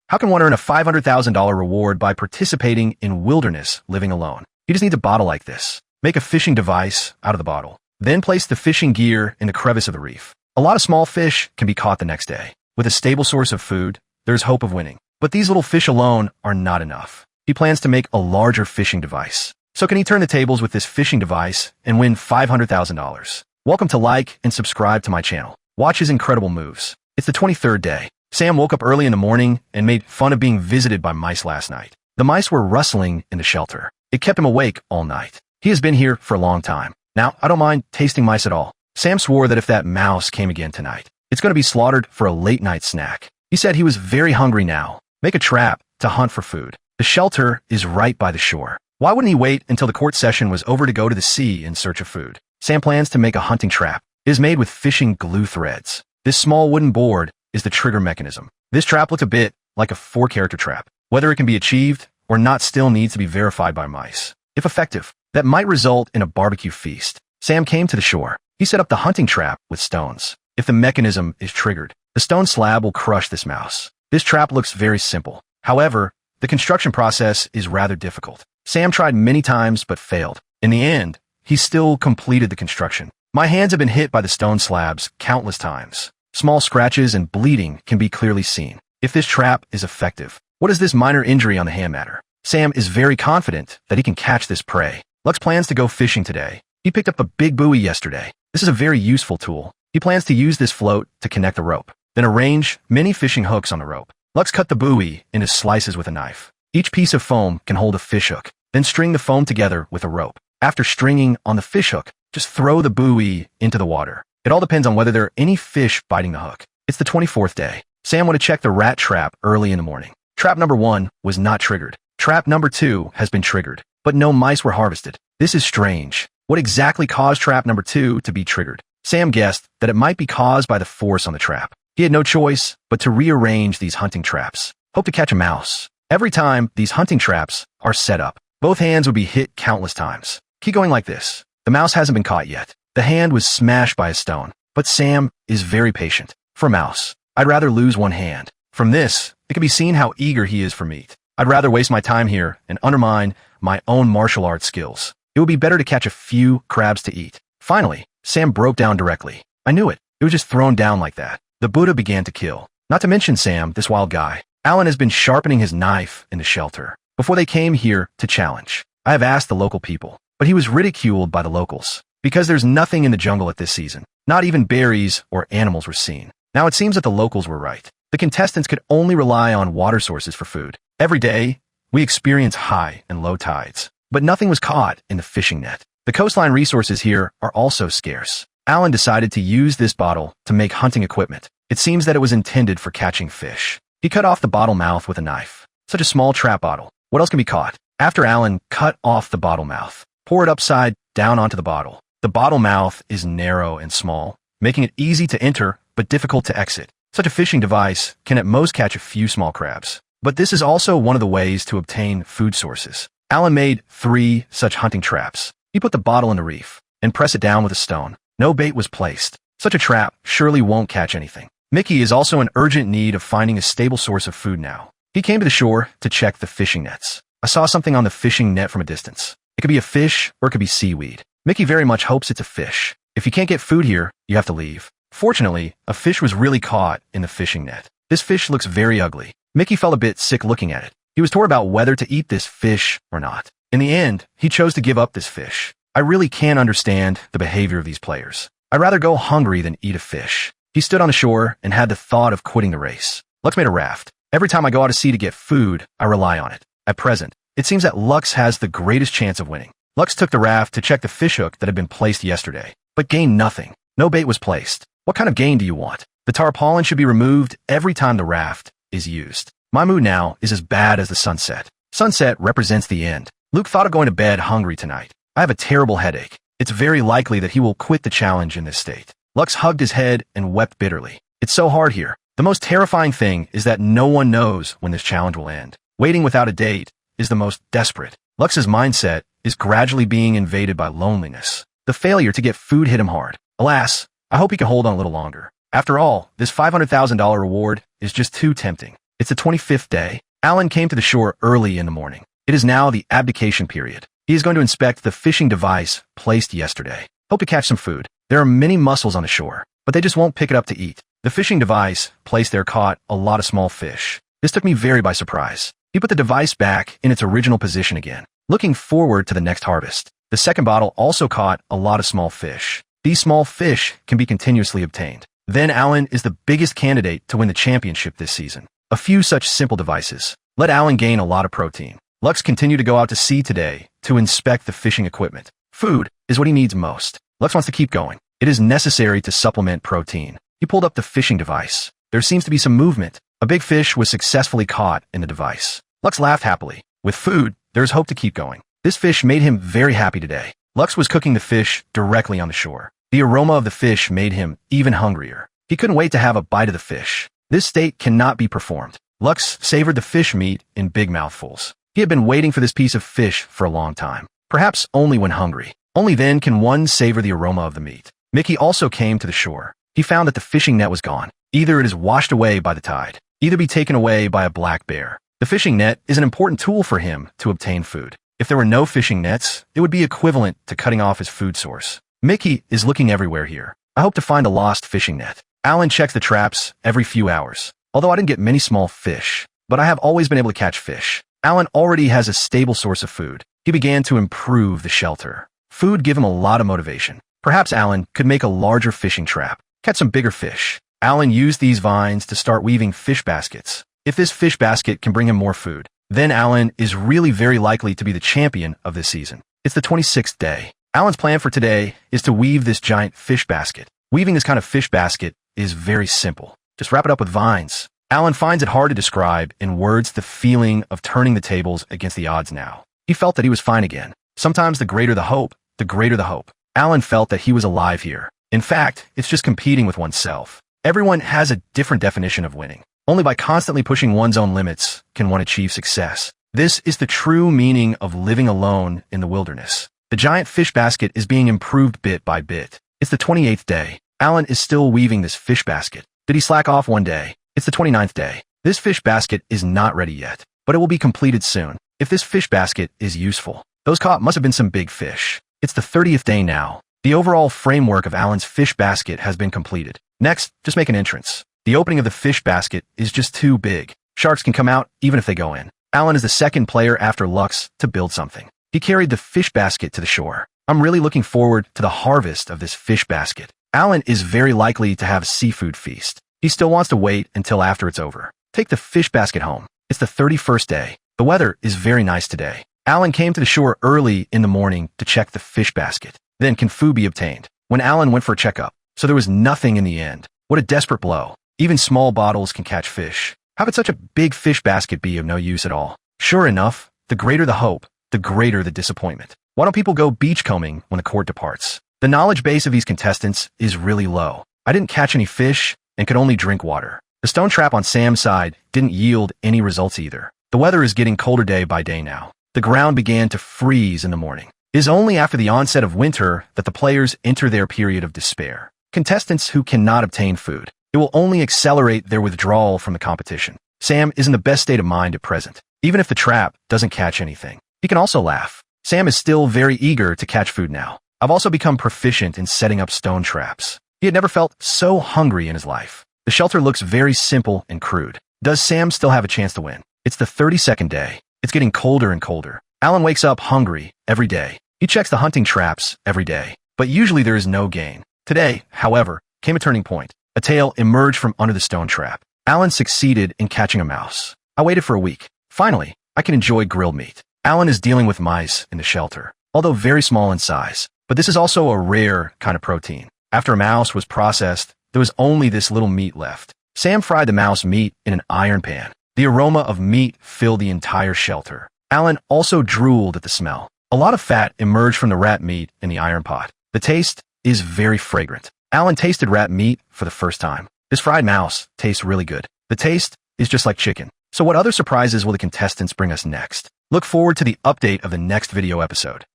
How can one earn a $500,000 reward by participating in wilderness living alone? You just need a bottle like this. Make a fishing device out of the bottle. Then place the fishing gear in the crevice of the reef. A lot of small fish can be caught the next day. With a stable source of food, there's hope of winning. But these little fish alone are not enough. He plans to make a larger fishing device. So can he turn the tables with this fishing device and win $500,000? Welcome to like and subscribe to my channel. Watch his incredible moves. It's the 23rd day. Sam woke up early in the morning and made fun of being visited by mice last night. The mice were rustling in the shelter. It kept him awake all night. He has been here for a long time. Now, I don't mind tasting mice at all. Sam swore that if that mouse came again tonight, it's going to be slaughtered for a late-night snack. He said he was very hungry now. Make a trap to hunt for food. The shelter is right by the shore. Why wouldn't he wait until the court session was over to go to the sea in search of food? Sam plans to make a hunting trap. It is made with fishing glue threads. This small wooden board is the trigger mechanism. This trap looks a bit like a 4-character trap. Whether it can be achieved or not still needs to be verified by mice. If effective, that might result in a barbecue feast. Sam came to the shore. He set up the hunting trap with stones. If the mechanism is triggered, the stone slab will crush this mouse. This trap looks very simple. However, the construction process is rather difficult. Sam tried many times but failed. In the end, he still completed the construction. My hands have been hit by the stone slabs countless times. Small scratches and bleeding can be clearly seen. If this trap is effective, what does this minor injury on the hand matter? Sam is very confident that he can catch this prey. Lux plans to go fishing today. He picked up a big buoy yesterday. This is a very useful tool. He plans to use this float to connect the rope, then arrange many fishing hooks on the rope. Lux cut the buoy into slices with a knife. Each piece of foam can hold a fish hook, then string the foam together with a rope. After stringing on the fish hook, just throw the buoy into the water. It all depends on whether there are any fish biting the hook. It's the 24th day. Sam went to check the rat trap early in the morning. Trap number 1 was not triggered. Trap number 2 has been triggered, but no mice were harvested. This is strange. What exactly caused trap number 2 to be triggered? Sam guessed that it might be caused by the force on the trap. He had no choice but to rearrange these hunting traps. Hope to catch a mouse. Every time these hunting traps are set up, both hands would be hit countless times. Keep going like this. The mouse hasn't been caught yet. The hand was smashed by a stone, but Sam is very patient. For a mouse, I'd rather lose one hand. From this, it can be seen how eager he is for meat. I'd rather waste my time here and undermine my own martial arts skills. It would be better to catch a few crabs to eat. Finally, Sam broke down directly. I knew it. It was just thrown down like that. The Buddha began to kill. Not to mention Sam, this wild guy. Alan has been sharpening his knife in the shelter before they came here to challenge. I have asked the local people, but he was ridiculed by the locals because there's nothing in the jungle at this season. Not even berries or animals were seen. Now it seems that the locals were right. The contestants could only rely on water sources for food. Every day, we experience high and low tides, but nothing was caught in the fishing net. The coastline resources here are also scarce. Alan decided to use this bottle to make hunting equipment. It seems that it was intended for catching fish. He cut off the bottle mouth with a knife. Such a small trap bottle. What else can be caught? After Alan cut off the bottle mouth, pour it upside down onto the bottle. The bottle mouth is narrow and small, making it easy to enter but difficult to exit. Such a fishing device can at most catch a few small crabs. But this is also one of the ways to obtain food sources. Alan made 3 such hunting traps. He put the bottle in the reef and pressed it down with a stone. No bait was placed. Such a trap surely won't catch anything. Mickey is also in urgent need of finding a stable source of food now. He came to the shore to check the fishing nets. I saw something on the fishing net from a distance. It could be a fish or it could be seaweed. Mickey very much hopes it's a fish. If you can't get food here, you have to leave. Fortunately, a fish was really caught in the fishing net. This fish looks very ugly. Mickey felt a bit sick looking at it. He was torn about whether to eat this fish or not. In the end, he chose to give up this fish. I really can't understand the behavior of these players. I'd rather go hungry than eat a fish. He stood on the shore and had the thought of quitting the race. Lux made a raft. Every time I go out to sea to get food, I rely on it. At present, it seems that Lux has the greatest chance of winning. Lux took the raft to check the fish hook that had been placed yesterday, but gained nothing. No bait was placed. What kind of gain do you want? The tarpaulin should be removed every time the raft is used. My mood now is as bad as the sunset. Sunset represents the end. Luke thought of going to bed hungry tonight. I have a terrible headache. It's very likely that he will quit the challenge in this state. Lux hugged his head and wept bitterly. It's so hard here. The most terrifying thing is that no one knows when this challenge will end. Waiting without a date is the most desperate. Lux's mindset is gradually being invaded by loneliness. The failure to get food hit him hard. Alas, I hope he can hold on a little longer. After all, this $500,000 reward is just too tempting. It's the 25th day. Alan came to the shore early in the morning. It is now the abdication period. He is going to inspect the fishing device placed yesterday. Hope to catch some food. There are many mussels on the shore, but they just won't pick it up to eat. The fishing device placed there caught a lot of small fish. This took me very by surprise. He put the device back in its original position again, looking forward to the next harvest. The second bottle also caught a lot of small fish. These small fish can be continuously obtained. Then Alan is the biggest candidate to win the championship this season. A few such simple devices let Alan gain a lot of protein. Lux continued to go out to sea today to inspect the fishing equipment. Food is what he needs most. Lux wants to keep going. It is necessary to supplement protein. He pulled up the fishing device. There seems to be some movement. A big fish was successfully caught in the device. Lux laughed happily. With food, there is hope to keep going. This fish made him very happy today. Lux was cooking the fish directly on the shore. The aroma of the fish made him even hungrier. He couldn't wait to have a bite of the fish. This state cannot be performed. Lux savored the fish meat in big mouthfuls. He had been waiting for this piece of fish for a long time. Perhaps only when hungry. Only then can one savor the aroma of the meat. Mickey also came to the shore. He found that the fishing net was gone. Either it is washed away by the tide, either be taken away by a black bear. The fishing net is an important tool for him to obtain food. If there were no fishing nets, it would be equivalent to cutting off his food source. Mickey is looking everywhere here. I hope to find a lost fishing net. Alan checks the traps every few hours. Although I didn't get many small fish, but I have always been able to catch fish. Alan already has a stable source of food. He began to improve the shelter. Food gave him a lot of motivation. Perhaps Alan could make a larger fishing trap, catch some bigger fish. Alan used these vines to start weaving fish baskets. If this fish basket can bring him more food, then Alan is really very likely to be the champion of this season. It's the 26th day. Alan's plan for today is to weave this giant fish basket. Weaving this kind of fish basket is very simple. Just wrap it up with vines. Alan finds it hard to describe in words the feeling of turning the tables against the odds now. He felt that he was fine again. Sometimes the greater the hope, the greater the hope. Alan felt that he was alive here. In fact, it's just competing with oneself. Everyone has a different definition of winning. Only by constantly pushing one's own limits can one achieve success. This is the true meaning of living alone in the wilderness. The giant fish basket is being improved bit by bit. It's the 28th day. Alan is still weaving this fish basket. Did he slack off one day? It's the 29th day. This fish basket is not ready yet, but it will be completed soon. If this fish basket is useful, those caught must have been some big fish. It's the 30th day now. The overall framework of Alan's fish basket has been completed. Next, just make an entrance. The opening of the fish basket is just too big. Sharks can come out even if they go in. Alan is the second player after Lux to build something. He carried the fish basket to the shore. I'm really looking forward to the harvest of this fish basket. Alan is very likely to have a seafood feast. He still wants to wait until after it's over. Take the fish basket home. It's the 31st day. The weather is very nice today. Alan came to the shore early in the morning to check the fish basket. Then can food be obtained? When Alan went for a checkup, so there was nothing in the end. What a desperate blow. Even small bottles can catch fish. How could such a big fish basket be of no use at all? Sure enough, the greater the hope, the greater the disappointment. Why don't people go beachcombing when the court departs? The knowledge base of these contestants is really low. I didn't catch any fish and could only drink water. The stone trap on Sam's side didn't yield any results either. The weather is getting colder day by day now. The ground began to freeze in the morning. It is only after the onset of winter that the players enter their period of despair. Contestants who cannot obtain food, it will only accelerate their withdrawal from the competition. Sam is in the best state of mind at present. Even if the trap doesn't catch anything, he can also laugh. Sam is still very eager to catch food now. I've also become proficient in setting up stone traps. He had never felt so hungry in his life. The shelter looks very simple and crude. Does Sam still have a chance to win? It's the 32nd day. It's getting colder and colder. Alan wakes up hungry every day. He checks the hunting traps every day, but usually there is no gain. Today, however, came a turning point. A tail emerged from under the stone trap. Alan succeeded in catching a mouse. I waited for a week. Finally, I can enjoy grilled meat. Alan is dealing with mice in the shelter, although very small in size. But this is also a rare kind of protein. After a mouse was processed, there was only this little meat left. Sam fried the mouse meat in an iron pan. The aroma of meat filled the entire shelter. Alan also drooled at the smell. A lot of fat emerged from the rat meat in the iron pot. The taste is very fragrant. Alan tasted rat meat for the first time. This fried mouse tastes really good. The taste is just like chicken. So what other surprises will the contestants bring us next? Look forward to the update of the next video episode.